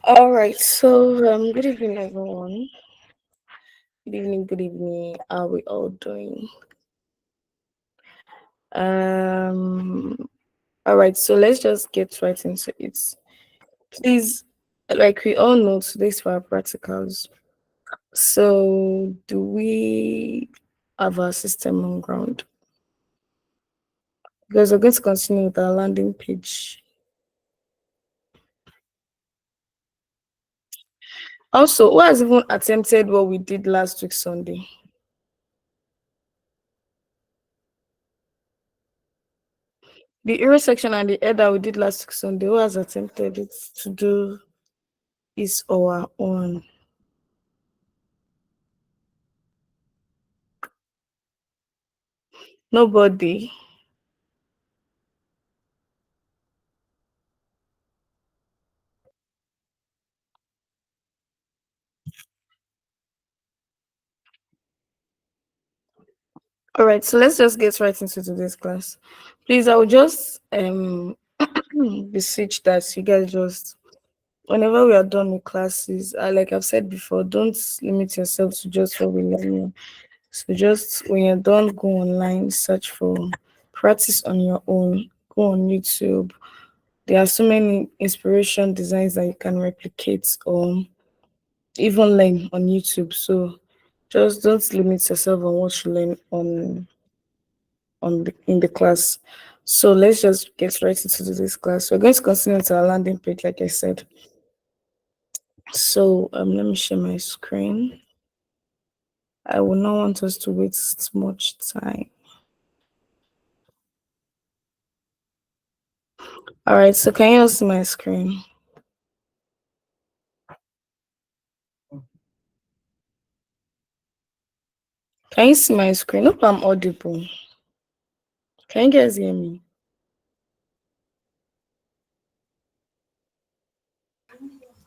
All right, so good evening, everyone. Good evening, good evening. How are we all doing? Um, all right, so let's just get right into it. Please, like we all know, today's for our practicals. So, do we have our system on ground? Because we're going to continue with our landing page. Also, who has even attempted what we did last week Sunday? The hero section and the header we did last week Sunday. Who has attempted it to do is our own? Nobody. All right, so let's just get right into today's class. Please, I will just beseech that you guys just whenever we are done with classes, like I've said before, don't limit yourself to just what we learn here. So just when you're done, go online, search for practice on your own, go on YouTube. There are so many inspiration designs that you can replicate or even learn on YouTube. So just don't limit yourself on what you learn in the class. So let's just get right into this class. We're going to continue to our landing page, like I said. So let me share my screen. I will not want us to waste much time. All right, so can you all see my screen? Can you see my screen? Hope I'm audible. Can you guys hear me?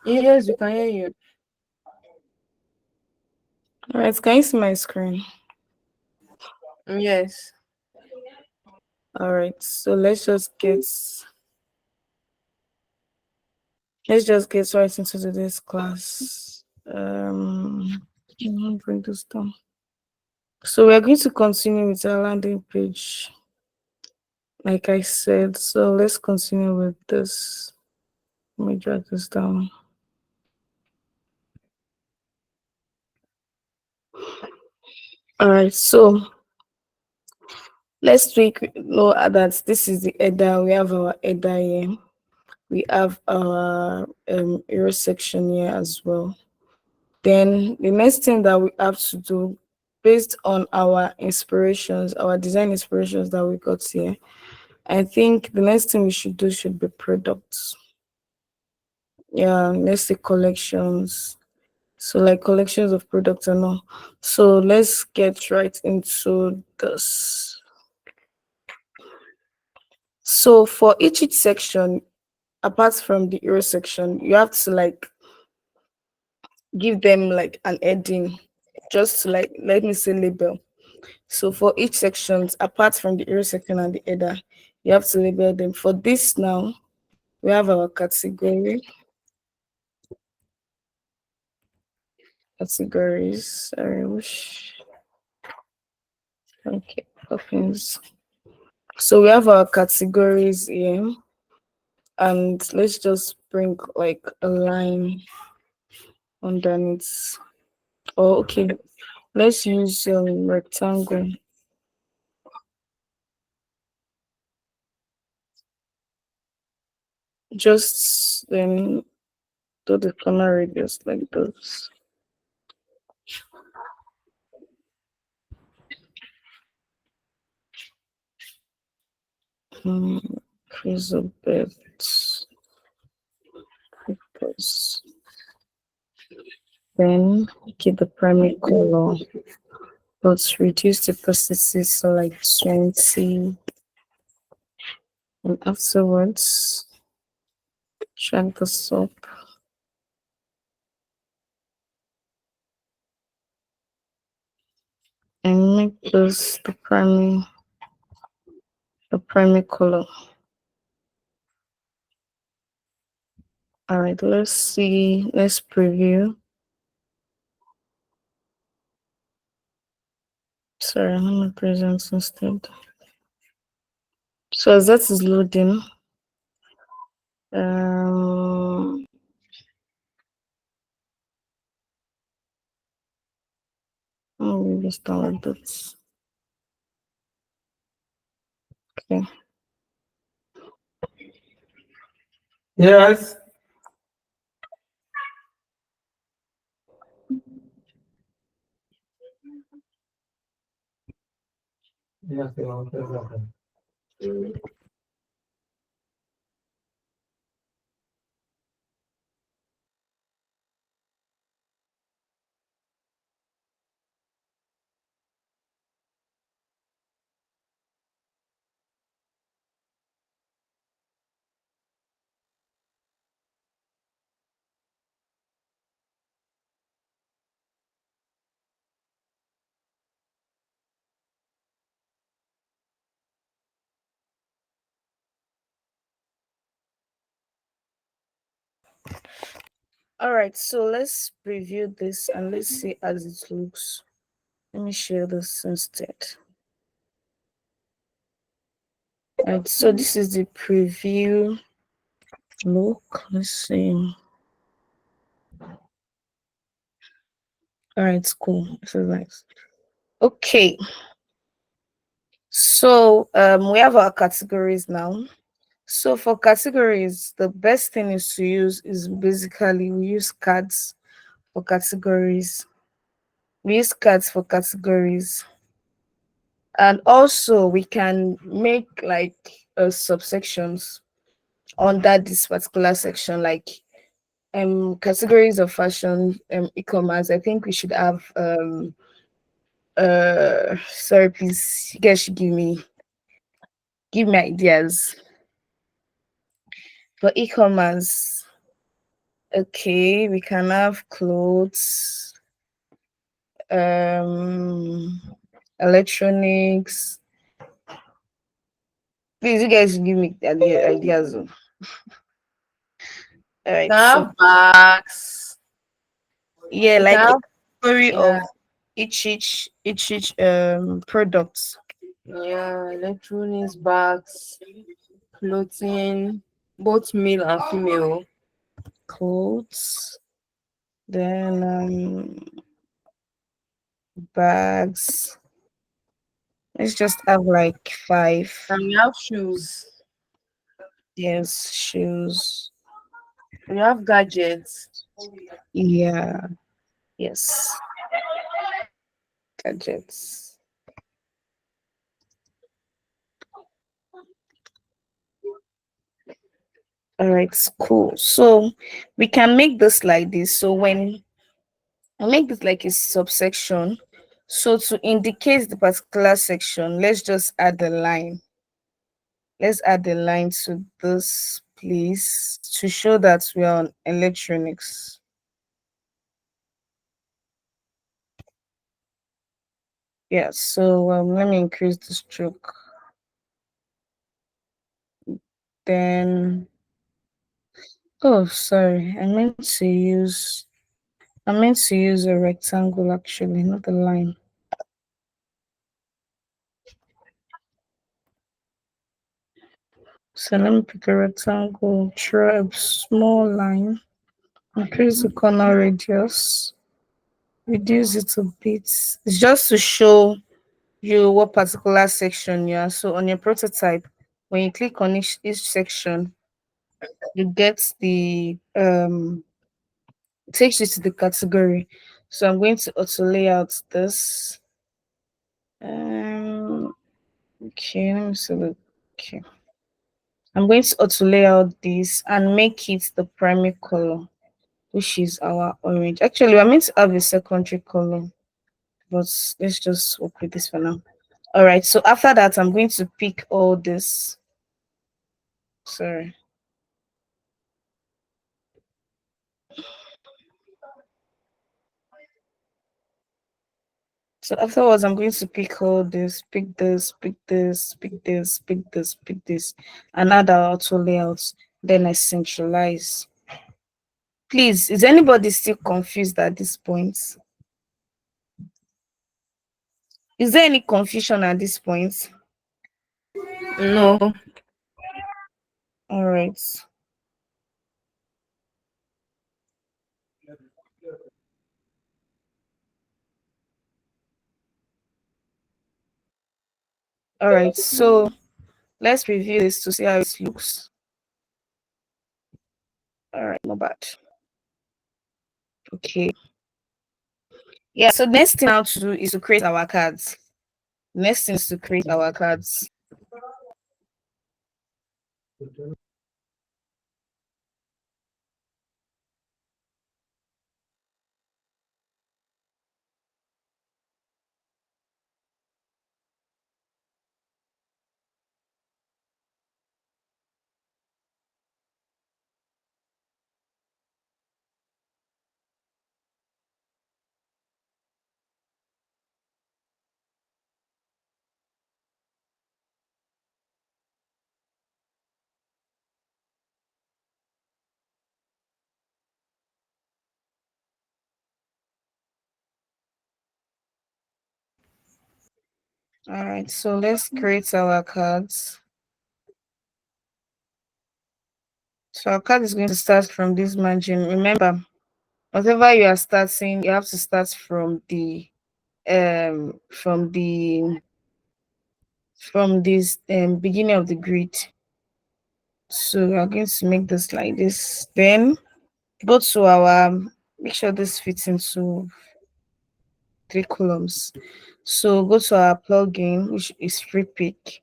Yes, we can hear you. All right, can you see my screen? Yes. All right, so let's just get right into today's class. Let me bring this down. So we're going to continue with our landing page, like I said. So let's continue with this. Let me drag this down. All right, so let's know that this is the header. We have our header here. We have our hero section here as well. Then the next thing that we have to do, based on our inspirations, our design inspirations that we got here, I think the next thing we should do should be products. Yeah, let's say collections. So like collections of products and all. So let's get right into this. So for each section, apart from the hero section, you have to like give them like an heading, just to like let me say label. So for each section, apart from the hero section and the header, you have to label them. For this now, we have our categories. Sorry, which okay, opens. So we have our categories here, and let's just bring like a line underneath. Oh, okay. Let's use rectangle. Just then do the corner radius like this. Increase a bit because then keep the primary color, but reduce the processes to like 20, and afterwards drag this up and make this the primary color. All right, let's see. Let's preview. Sorry, let me present instead. So as that is loading, um, we just download that. Okay. Yes. Yes, they want to. All right, so let's preview this and let's see as it looks. Let me share this instead. All right, so this is the preview look. Let's see. All right, cool. This is nice. Okay, so we have our categories now. So for categories, the best thing is to use is basically we use cards for categories. We use cards for categories. And also we can make like subsections under this particular section, like categories of fashion, e-commerce. I think we should have sorry please, you guys should give me ideas for e-commerce. Okay, we can have clothes, um electronics. Please, you guys give me ideas. All You right, can so have bags. yeah, You can like a have, story yeah, of each products. yeah, electronics, bags, clothing, both male and female. Clothes, then bags. Let's just have like five. And we have shoes. Yes, shoes. We have gadgets. Yeah, yes, gadgets. All right, cool. So we can make this like this. So when I make this like a subsection, so to indicate the particular section, let's just add the line. Let's add the line to this place to show that we are on electronics. Yeah, so let me increase the stroke. Then, oh, sorry, I meant to use a rectangle actually, not a line. So let me pick a rectangle, draw a small line, increase the corner radius, reduce it a bit. It's just to show you what particular section you are. So on your prototype, when you click on each section, you get the it takes you to the category. So I'm going to auto layout this. Okay, let me select. Okay, I'm going to auto layout this and make it the primary color, which is our orange. Actually, we're meant to have a secondary color, but let's just work with this for now. All right, so after that, I'm going to pick all this. Sorry. So afterwards, I'm going to pick all this, pick this, pick this, pick this, pick this, pick this, and add our auto layouts. Then I centralize. Please, is anybody still confused at this point? Is there any confusion at this point? No. All right. All right. So let's review this to see how it looks. All right, not bad. Okay. Yeah. So next thing now to do is to create our cards. Next thing is to create our cards. All right. So let's create our cards. So our card is going to start from this margin. Remember, whatever you are starting, you have to start from the from this beginning of the grid. So we are going to make this like this. Then go to our, make sure this fits into 3 columns. So go to our plugin, which is free pick.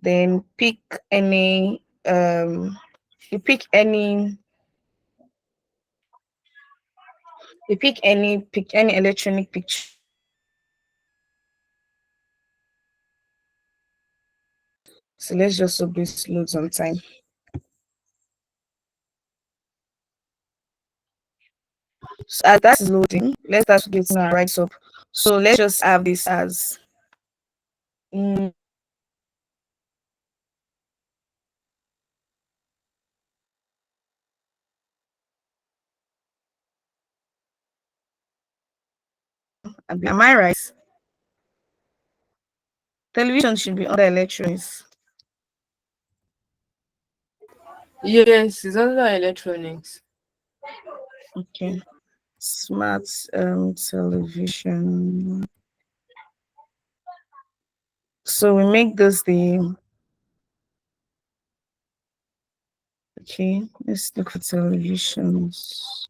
Then pick any you pick any pick any electronic picture. So let's just hope this loads on time. So as that is loading, let's start getting our rights up. So let's just have this as am I right? Television should be under electronics. Yes, it's under electronics. Okay. Smart television. So we make this the okay. Let's look for televisions.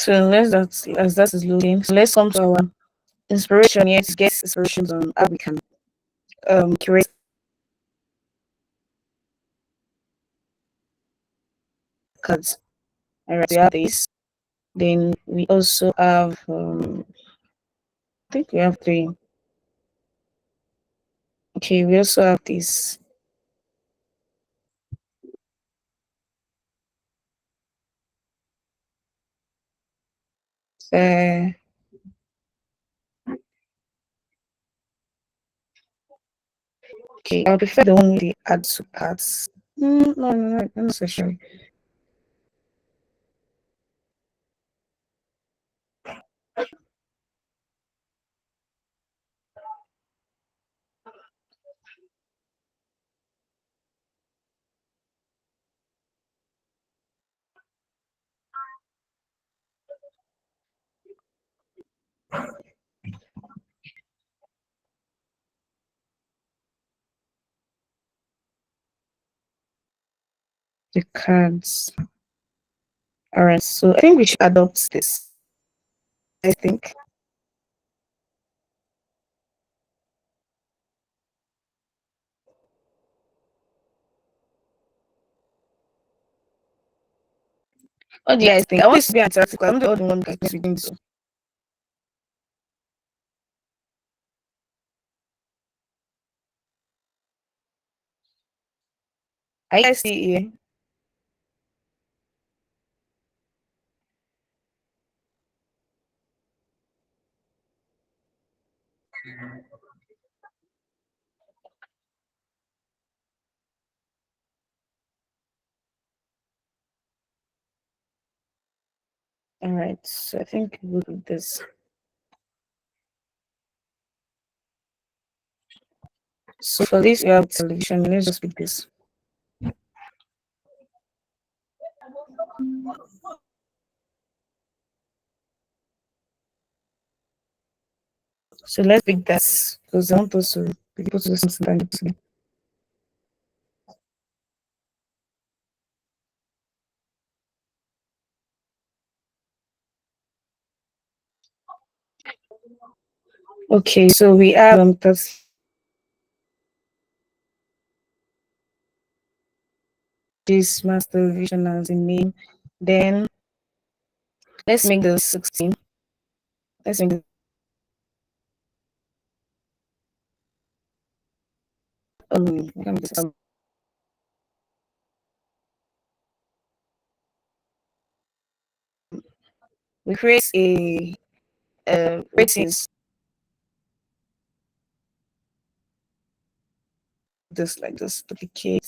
So let's that as that is loading. So let's come to our inspiration here to get inspirations on how we can curate cards. All right, we have this. Then we also have I think we have three. Okay, we also have this. Uh, okay, I prefer the one with the add to cards. No, not necessarily. The cards. All right, so I think we should adopt this. I think. What do you guys think? I want this to be interactive. I'm the only one that is doing so. I guys see here. All right, so I think we'll do this. So for this, we have television. Let's just pick this. So let's pick that because I want us to be able to do something tangible. Okay, so we have this mass television as a name. Then let's make the 16. Let's make the we can make this we create a ratings just like this duplicate.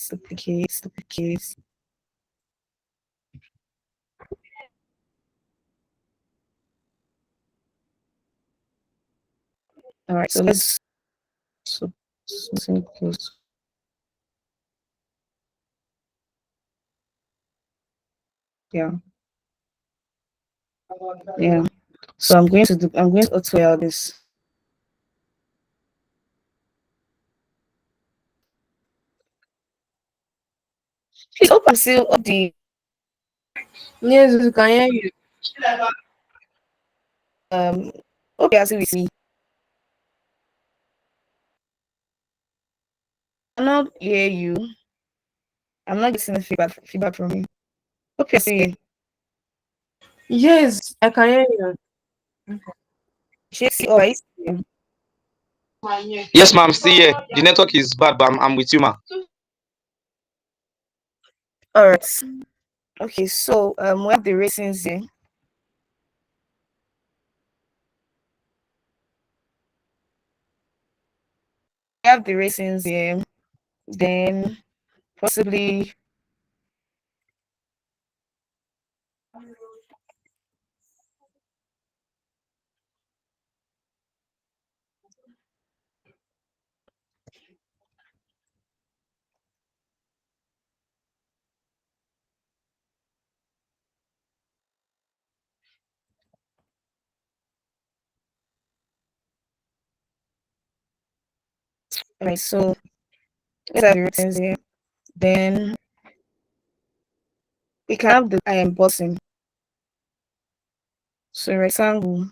All right, so let's so something close. Yeah, yeah. So I'm going to auto out this. Please hope I'm still up the Yes, we can hear you. um hope you're still with me. I cannot hear you. I'm not getting the feedback from you. Hope you're still here. Yes, I can hear you. Chelsea, oh, are you still here? Yes, ma'am. Still here. The network is bad, but I'm with you, ma'am. All right. Okay, so we have the ratings here. We have the ratings here. Then possibly right. So let's have the ratings here. Then we can have the button. So rectangle.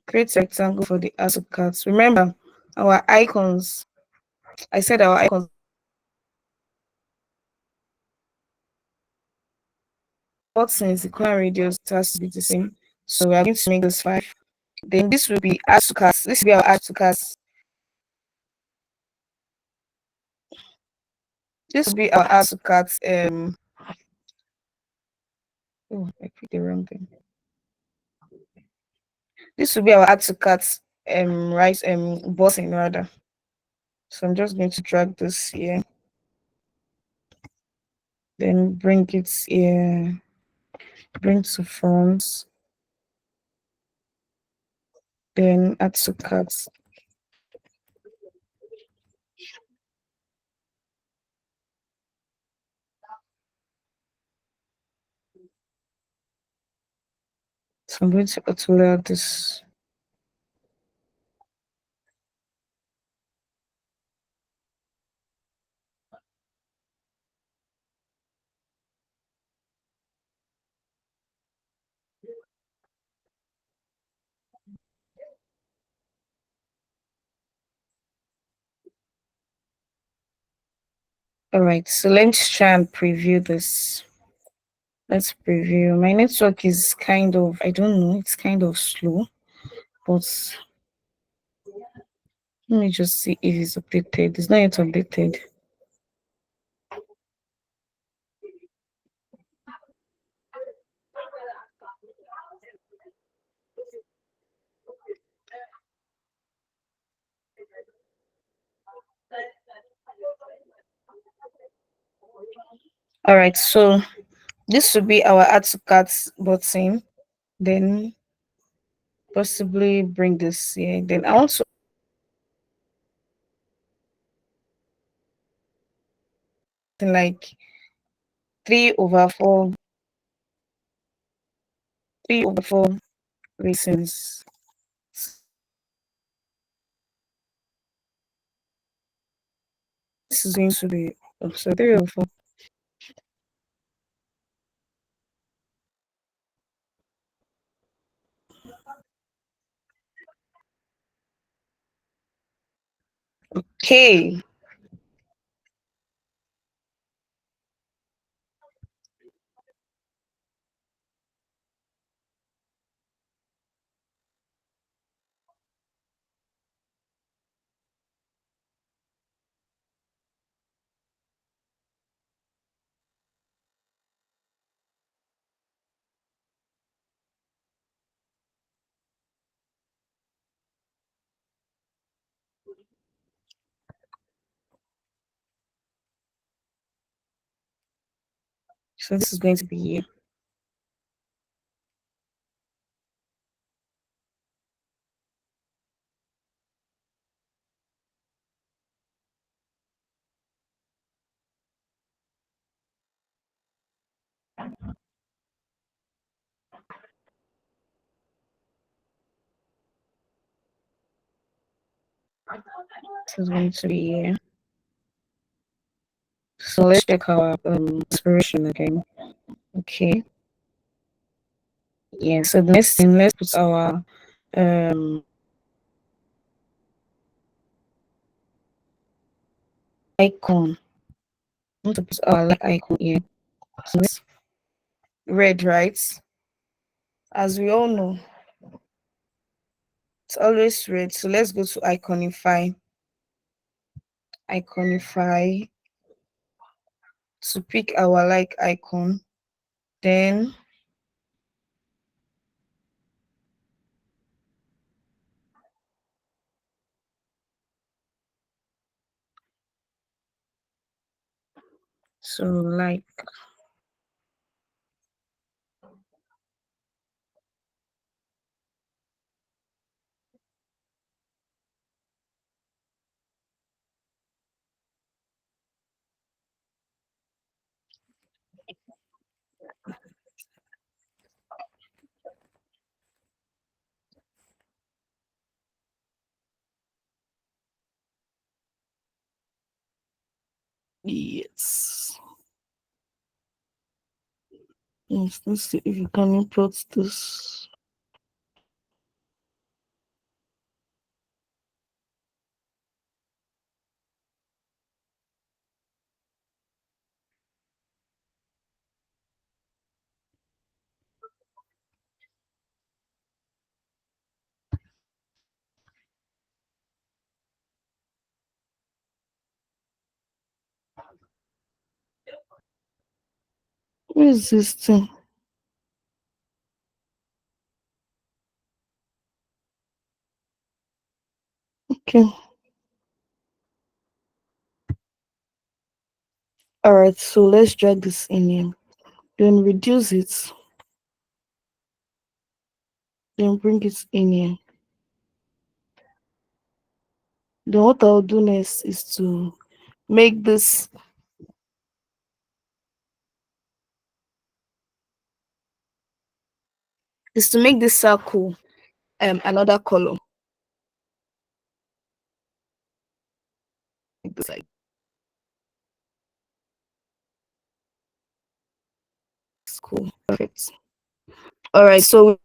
Create rectangle for the ASO cards. Remember our icons. I said our icons buttons, the corner radius has to be the same. So we are going to make this 5. Then this will be add to cards. This will be our add to cards. This will be our add to cards. Oh, I picked the wrong thing. This will be our add to cards right button rather. So I'm just going to drag this here. Then bring it here. Bring to front. Then add to cards. So I'm going to auto layout this. All right, so let's try and preview this. Let's preview. My network is kind of, I don't know, it's kind of slow, but let me just see if it's updated. It's not yet updated. All right, so this should be our add to cart button. Then possibly bring this here. Then I want to like 3/4, 3/4 reasons. This is going to be so 3/4. Okay. So this is going to be here. This is going to be here. So let's check our inspiration again. Okay. Yeah. So the next thing, let's put our um icon. I want to put our like icon here. So let's red, right? As we all know, it's always red. So let's go to iconify. Iconify to pick our like icon. Then so like yes. Yes, let's see if you can import this. Where is this thing? Okay. All right. So let's drag this in here. Then reduce it. Then bring it in here. Then what I'll do next is to make this circle another color. Like this, like it's cool. Perfect. All right. So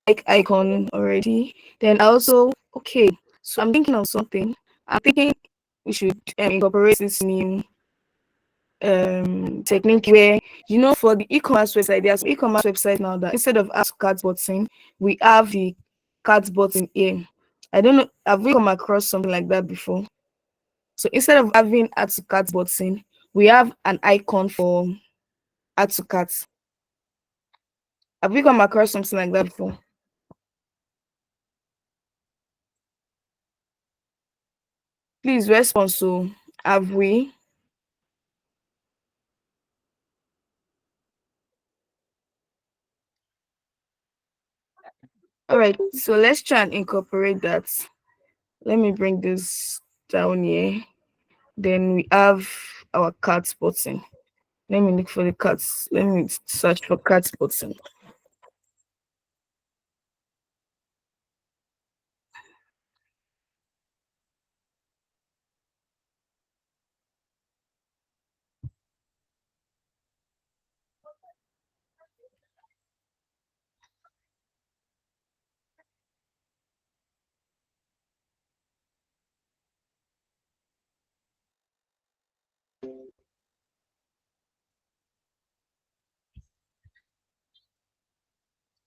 like icon already. Then also okay. So I'm thinking of something. I'm thinking we should incorporate this new technique where, for the e-commerce website, there's some e-commerce website now that instead of ask cart button, we have the cart button here. I don't know, have we come across something like that before? So instead of having add to cart button, we have an icon for add to cart. Have we come across something like that before? Please respond. So have we? All right, so let's try and incorporate that. Let me bring this down here. Then we have our cart button. Let me look for the cards. Let me search for cart button.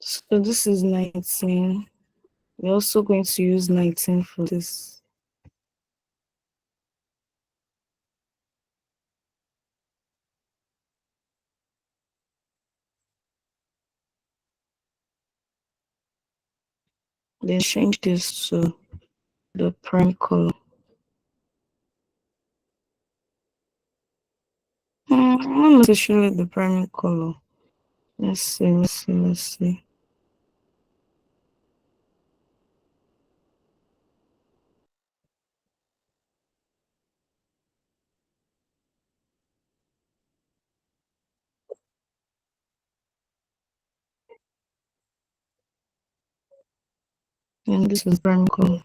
So this is 19. We're also going to use 19 for this. Then change this to the prime color. Not necessarily the primary color. Let's see. And this is primary color.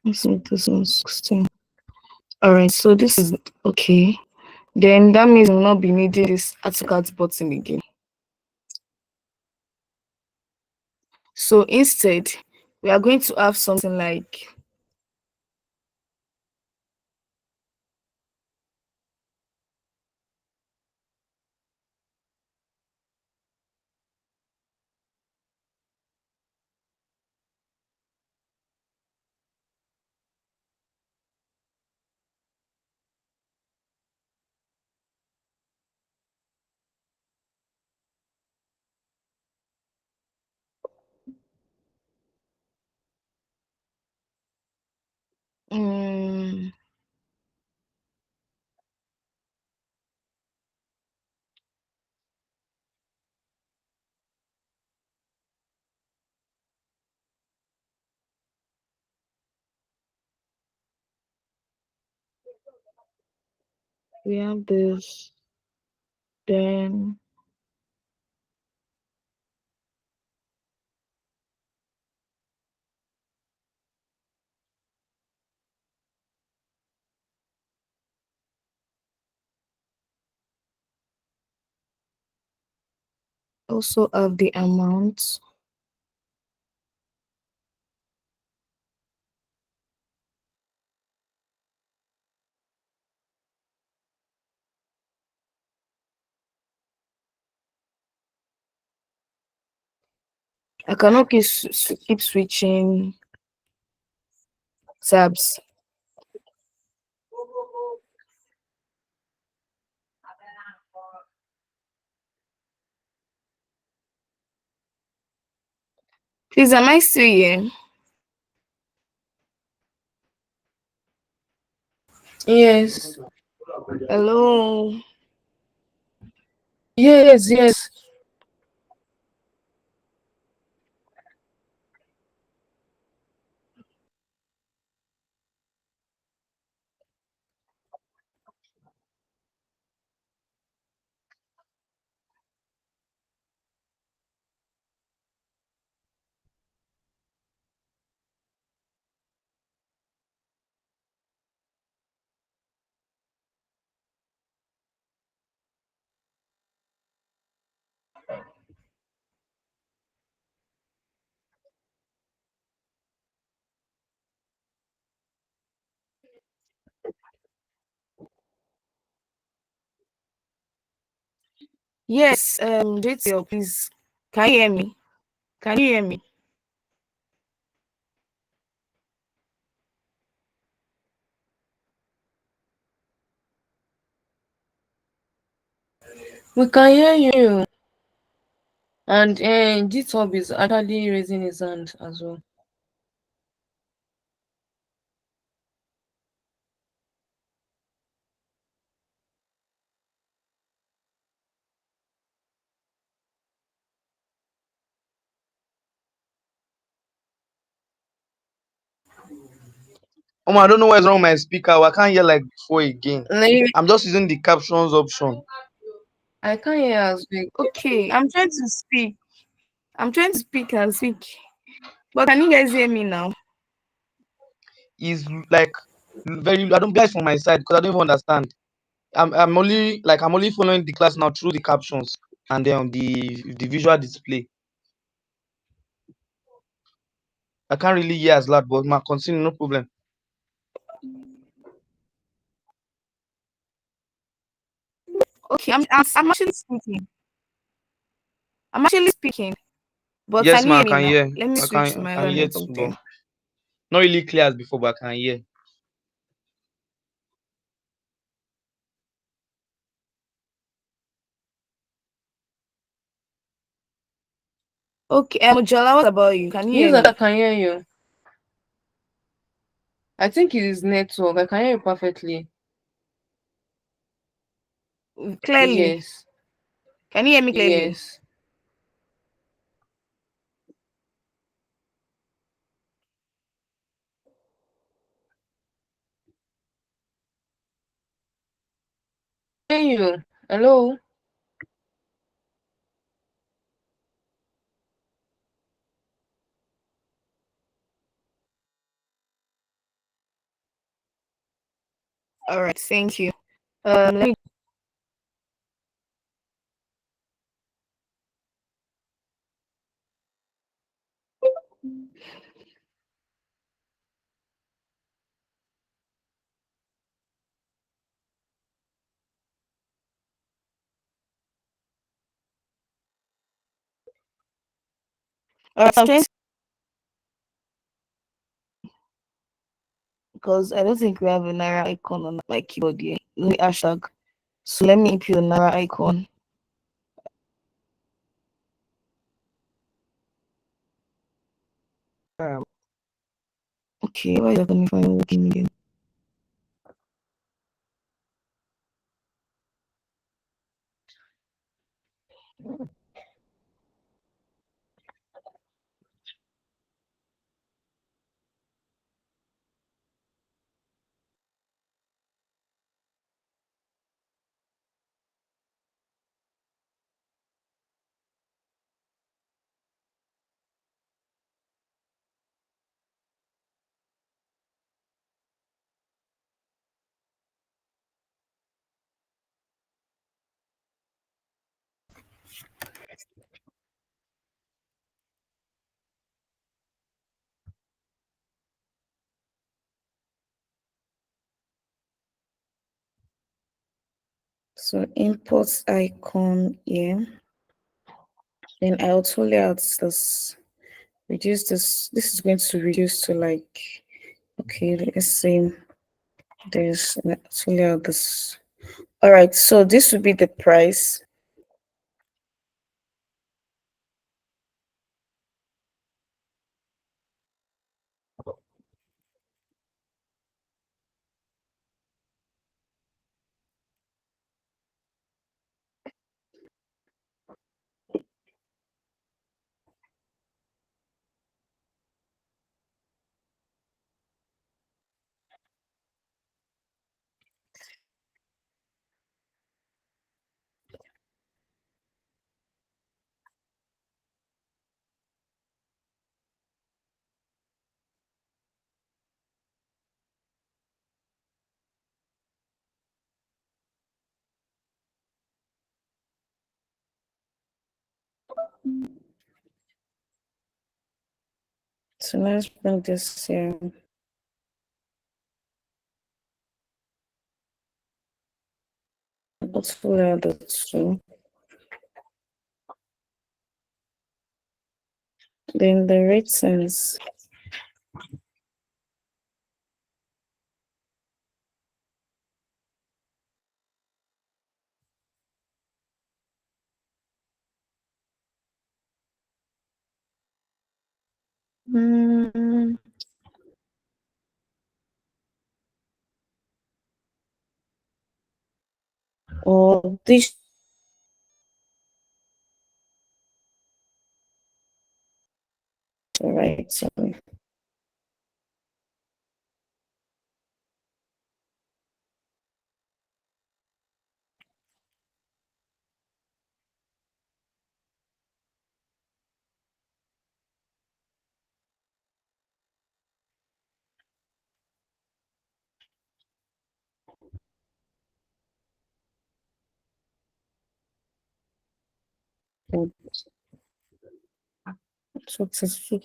Let's make this one 16. Alright, so this is okay. Then that means we'll not be needing this add to cart button again. So instead, we are going to have something like um, we have this, then also have the amount. I cannot keep switching tabs. Please, am I still here? Yes. Hello. Yes, yes. Yes, JTL, please. Can you hear me? Can you hear me? We can hear you. And GitHub is actually raising his hand as well. I don't know what's wrong with my speaker. I can't hear like before again. Like, I'm just using the captions option. I can't hear as big. Okay, I'm trying to speak. I'm trying to speak and speak. But can you guys hear me now? Is like very. I don't guys from my side because I don't even understand. I'm only following the class now through the captions and then the visual display. I can't really hear as loud, but ma continue, no problem. Okay, I'm actually speaking. I'm actually speaking. But Yes, can you ma, I hear me can now? hear. Let me switch to my I can other hear too, network but then. not really clear as before, but I can hear. Okay, Jola, what about you? Can you Yes, hear I me? can hear you. I think it is network. I can hear you perfectly. Clearly. Yes. Can you hear me clearly? Yes. Hear you. Hello. All right, thank you. Let me. All right, I'm trying because I don't think we have a Naira icon on my keyboard here. Let me hashtag. So let me input a Naira icon. Okay, why is that coming from working again? So import icon here. Then I also lay out this. Reduce this. This is going to reduce to like. Okay, let's say there's let's lay out this. All right, so this would be the price. So let's bring this here. Let's lay out the two. Then the ratings. Mm, or this writing. Successful.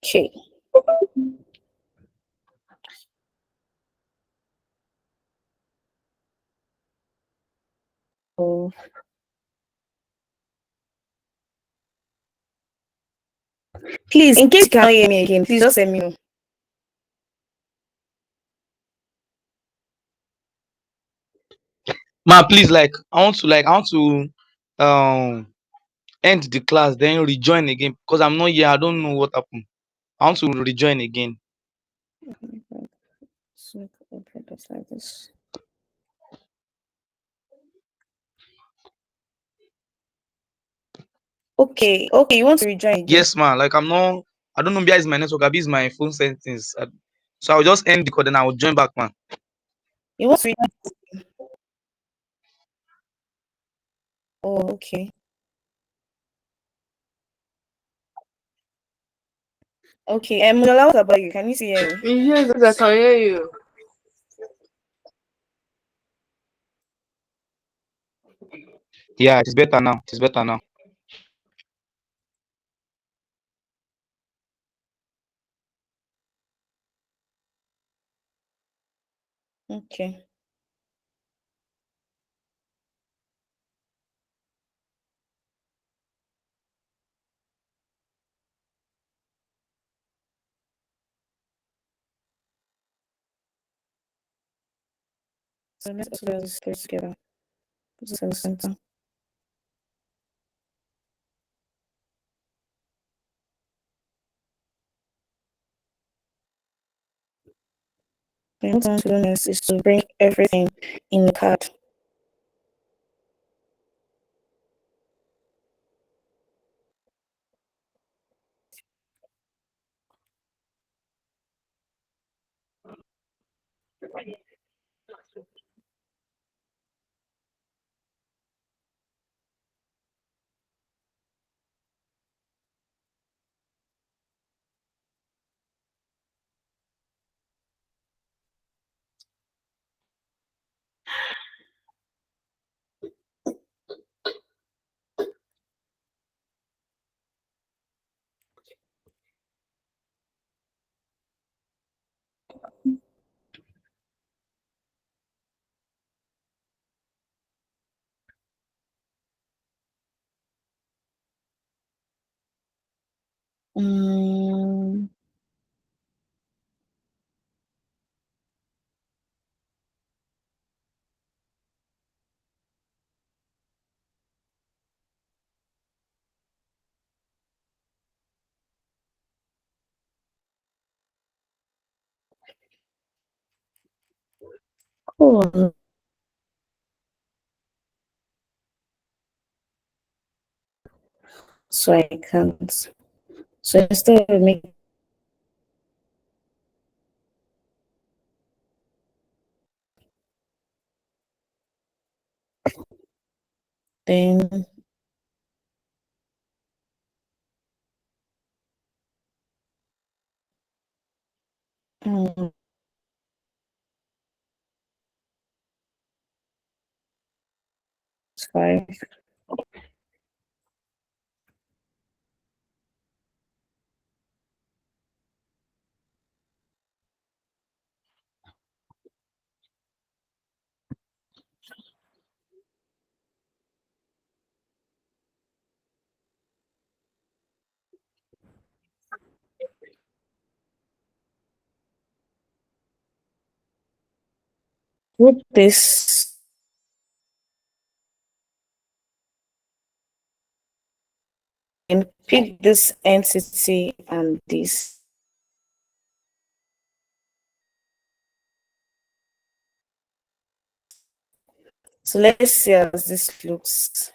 Okay. So please, in case you cannot hear me again, please just let me know. Ma, please, like I want to end the class, then rejoin again because I'm not here. I don't know what happened. I want to rejoin again. So, okay, just like this. Okay, okay, you want to rejoin again? Yes, ma. Like I'm not. I don't know. Maybe it's my network. Maybe it's my phone settings. So I'll just end the call, then I'll join back, man. You want to rejoin? Oh, okay. Okay, Mola, what about you? Can you see hear me? Yes, I can hear you. Yeah, it's better now. It's better now. Okay. So let's put this together. Put this in the center. Then what I want to do next is to bring everything in the card. Mm, Oh, so I can't. So instead of making then um, 5. Group this and pick this entity and this. So let's see how this looks.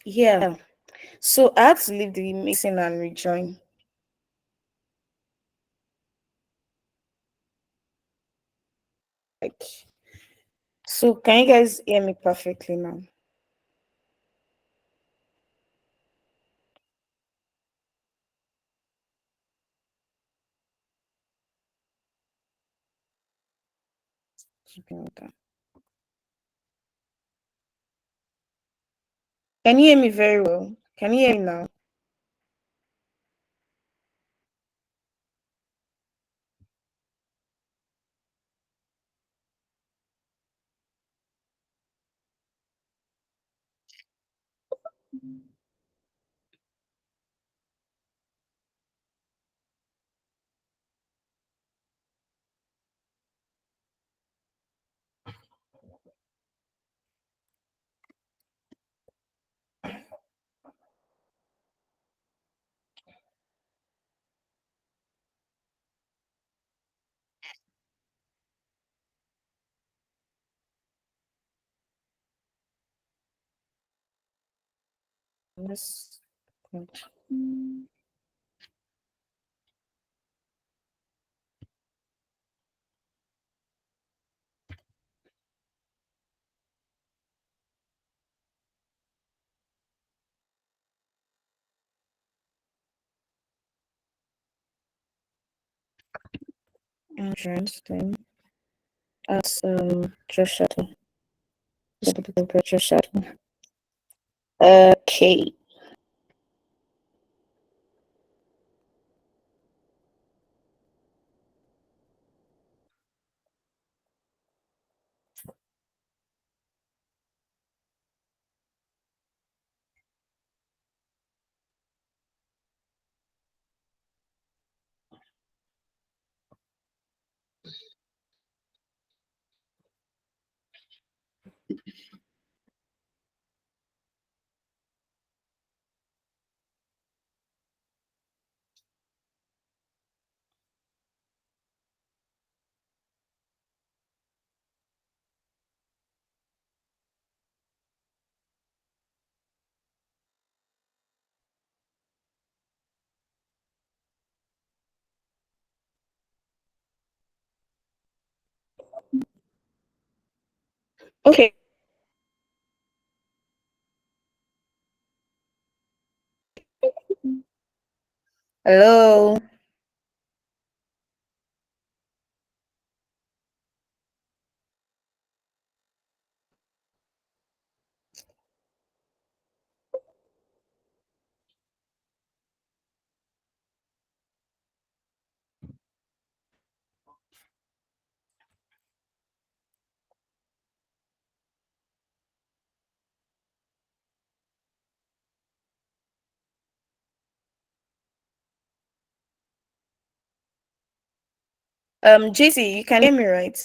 Yeah. So I had to leave the mixing and rejoin. Like, so can you guys hear me perfectly now? Okay. Can you hear me very well? Can you hear me now? Let's insurance thing. That's just shuttle. Just shuttle. Okay. Okay. Hello. JC, you can hear me, right?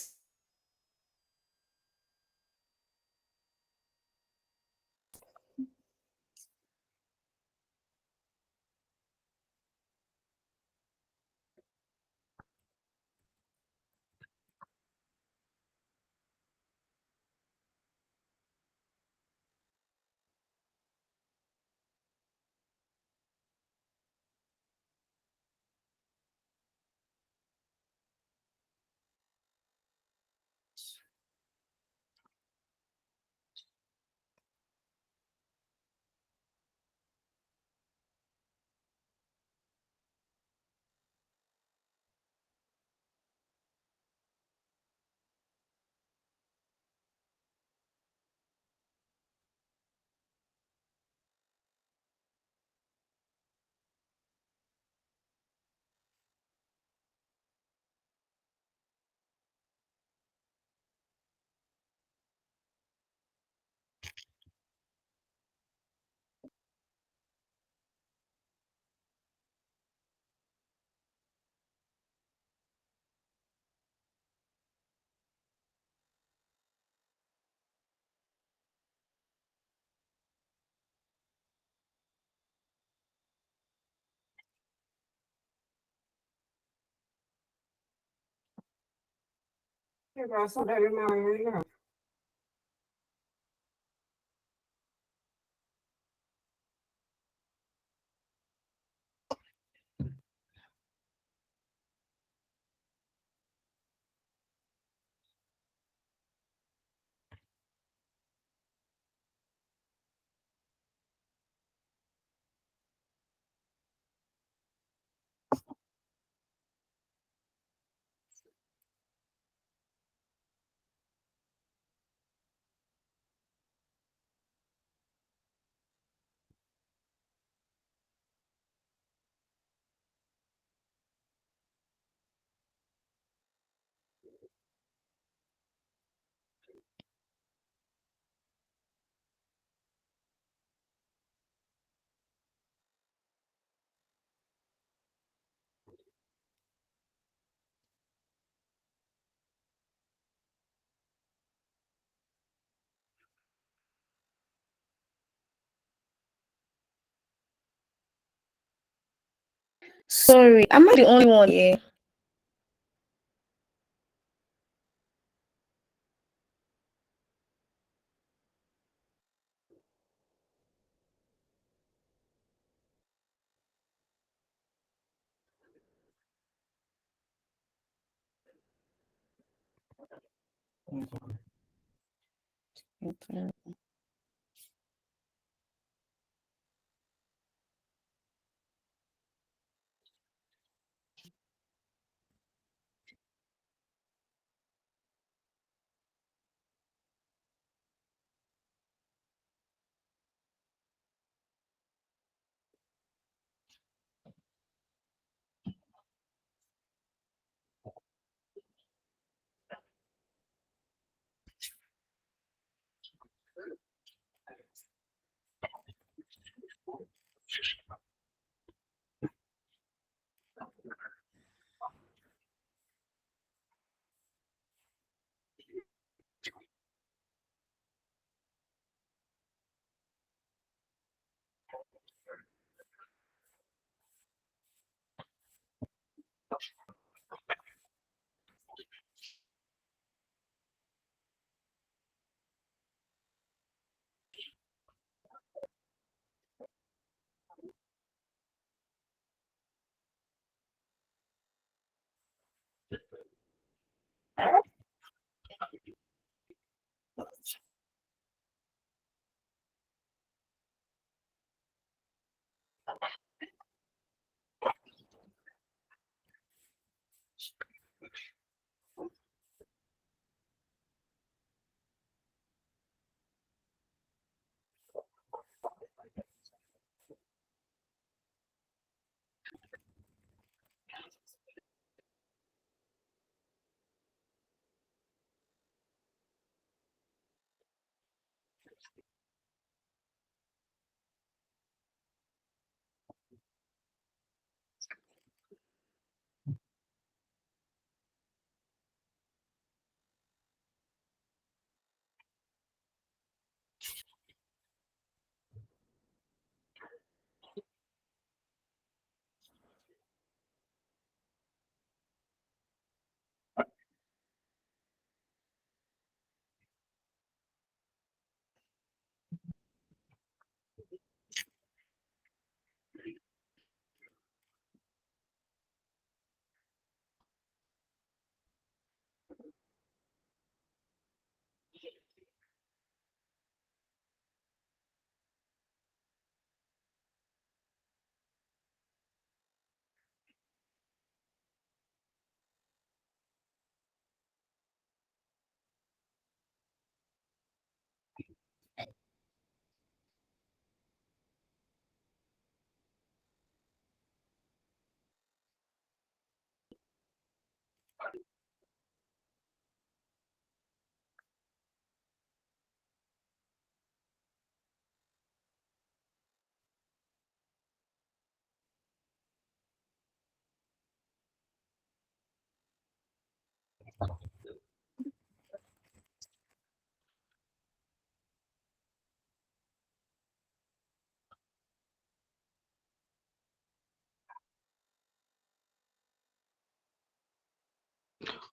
Sorry, am I the only one here?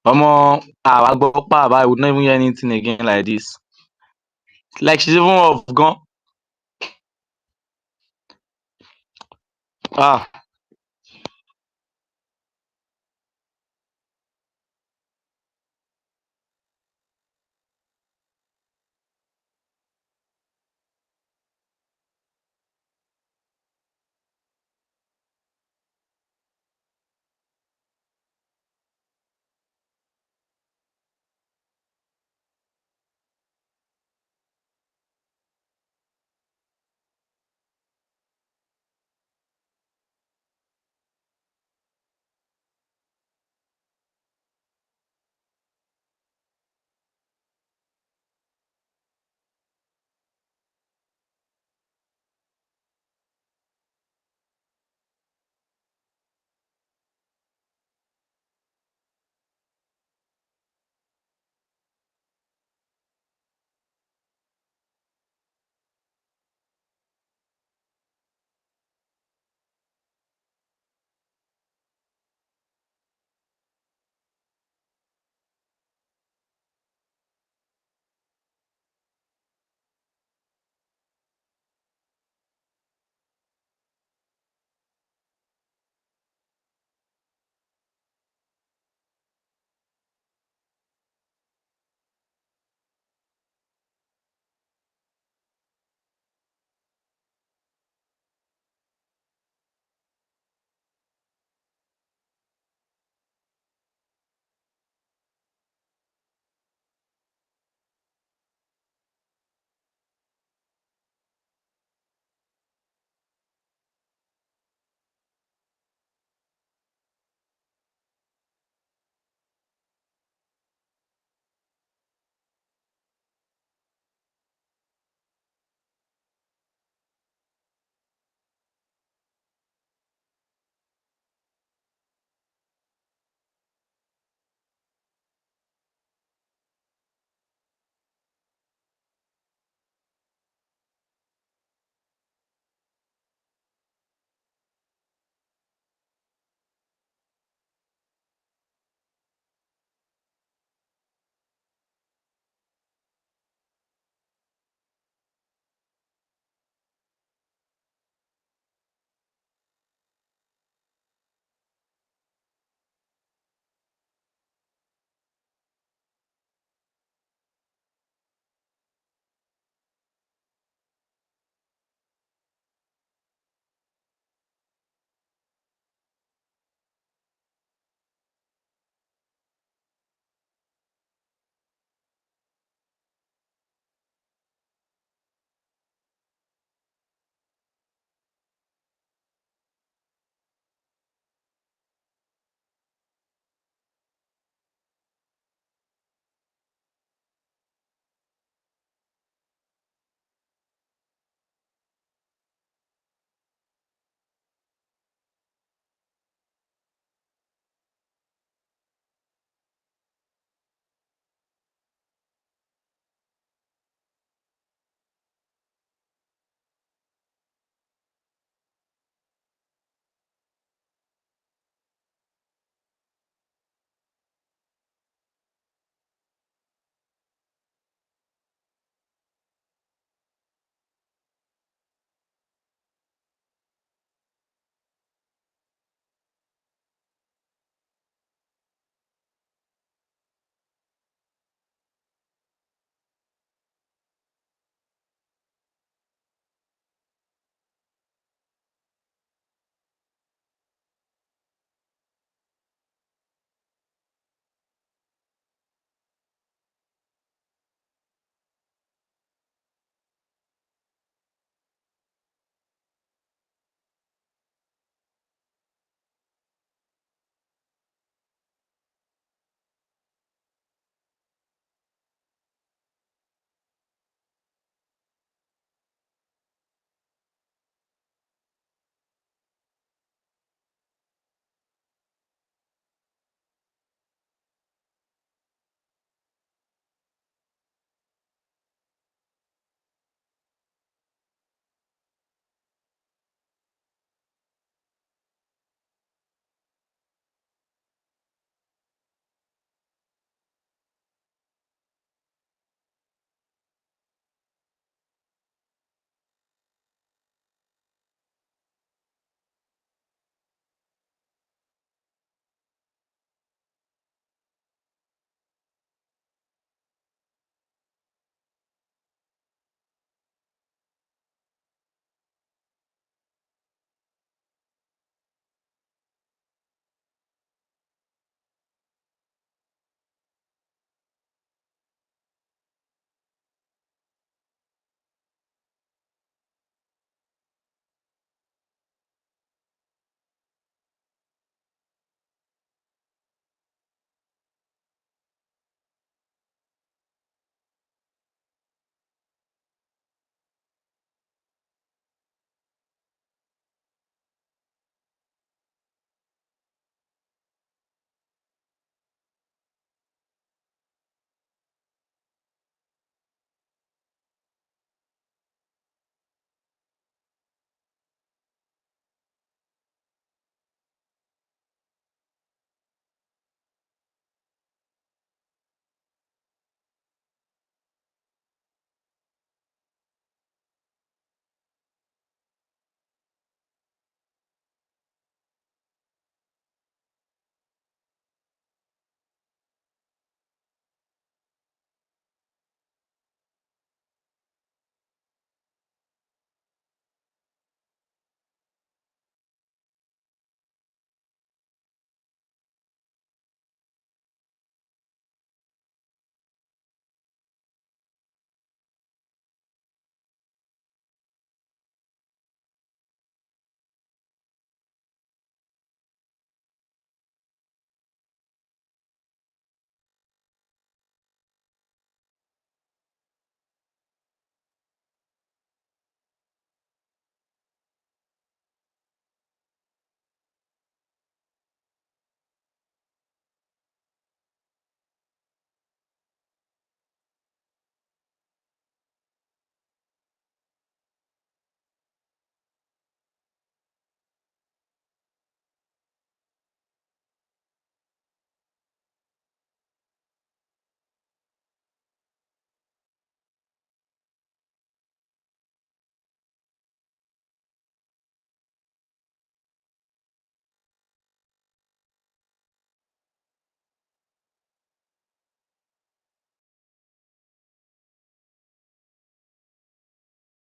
Omo, Agbokpa, I would not even hear anything again like this. Like she's even off gone. Ah,